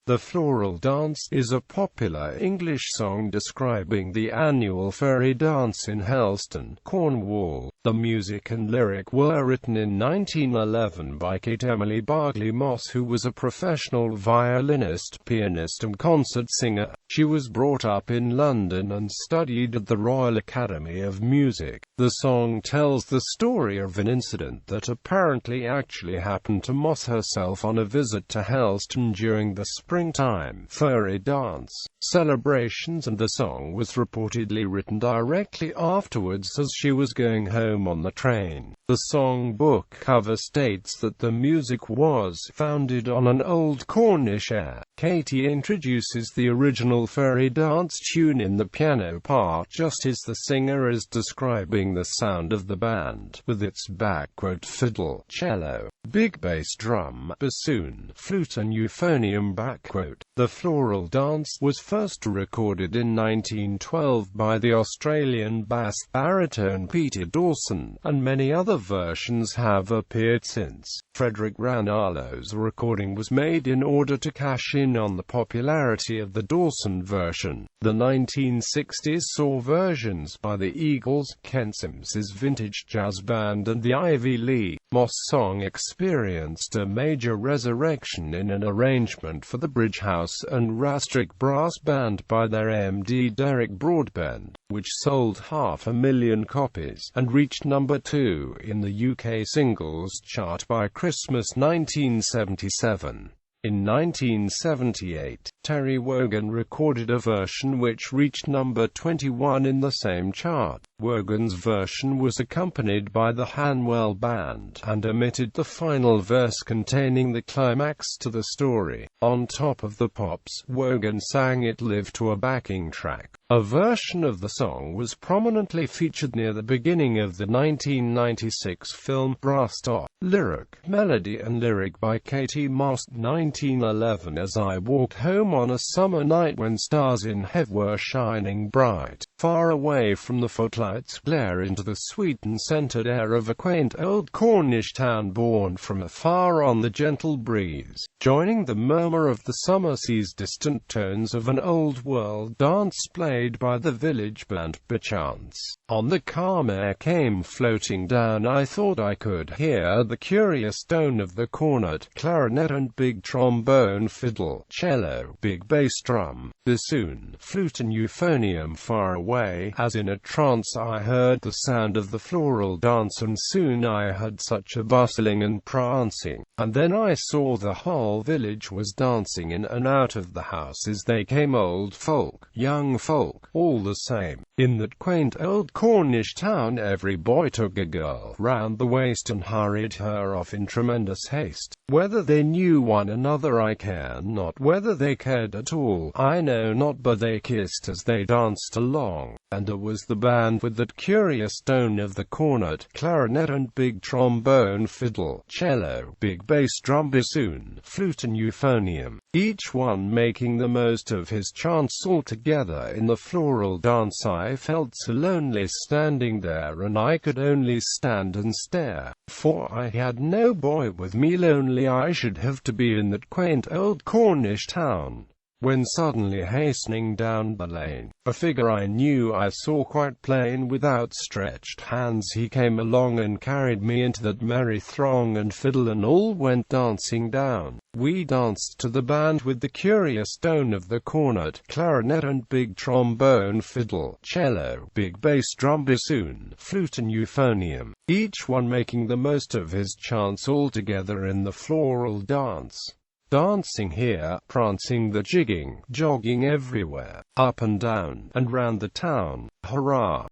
The Floral Dance is a popular English song describing the annual Furry Dance in Helston, Cornwall. The music and lyric were written in 1911 by Kate Emily Barkley Moss, who was a professional violinist, pianist and concert singer. She was brought up in London and studied at the Royal Academy of Music. The song tells the story of an incident that apparently actually happened to Moss herself on a visit to Helston during the springtime Furry Dance celebrations, and the song was reportedly written directly afterwards as she was going home on the train. The songbook cover states that the music was founded on an old Cornish air. Katie introduces the original Furry Dance tune in the piano part just as the singer is describing the sound of the band, with its fiddle, cello, big bass drum, bassoon, flute and euphonium . The Floral Dance was first recorded in 1912 by the Australian bass baritone Peter Dawson, and many other versions have appeared since. Frederick Ranallo's recording was made in order to cash in on the popularity of the Dawson version. The 1960s saw versions by the Eagles, Ken Sims's Vintage Jazz Band and the Ivy League. Moss' song experienced a major resurrection in an arrangement for the Bridge House and Rastrick Brass Band by their MD Derek Broadbent, which sold 500,000 copies, and reached number 2 in the UK singles chart by Christmas 1977. In 1978, Terry Wogan recorded a version which reached number 21 in the same chart. Wogan's version was accompanied by the Hanwell Band, and omitted the final verse containing the climax to the story. On top of the pops, Wogan sang It Live to a backing track. A version of the song was prominently featured near the beginning of the 1996 film Brass Top. Lyric, melody and lyric by Katie Moss. 1911. As I walked home on a summer night when stars in heaven were shining bright, far away from the footlights glare into the sweet and scented air of a quaint old Cornish town, borne from afar on the gentle breeze, joining the murmur of the summer sea's distant tones of an old world dance played by the village band. Perchance, on the calm air came floating down, I thought I could hear the curious tone of the cornet, clarinet and big trombone, fiddle, cello, big bass drum, bassoon, flute and euphonium. Far away, as in a trance, I heard the sound of the floral dance, and soon I heard such a bustling and prancing, and then I saw the whole village was dancing in and out of the houses. They came, old folk, young folk, all the same. In that quaint old Cornish town every boy took a girl round the waist and hurried her off in tremendous haste. Whether they knew one another I care not, whether they cared at all I know not, but they kissed as they danced along. And there was the band with that curious tone of the cornet, clarinet and big trombone, fiddle, cello, big bass drum, bassoon, flute and euphonium, each one making the most of his chance. All together in the floral dance I felt so lonely standing there, and I could only stand and stare, for I had no boy with me. Lonely I should have to be in that quaint old Cornish town, when suddenly hastening down the lane, a figure I knew I saw quite plain. With outstretched hands he came along and carried me into that merry throng, and fiddle and all went dancing down. We danced to the band with the curious tone of the cornet, clarinet and big trombone, fiddle, cello, big bass drum, bassoon, flute and euphonium, each one making the most of his chance. All together in the floral dance. Dancing here, prancing the jigging, jogging everywhere, up and down, and round the town. Hurrah!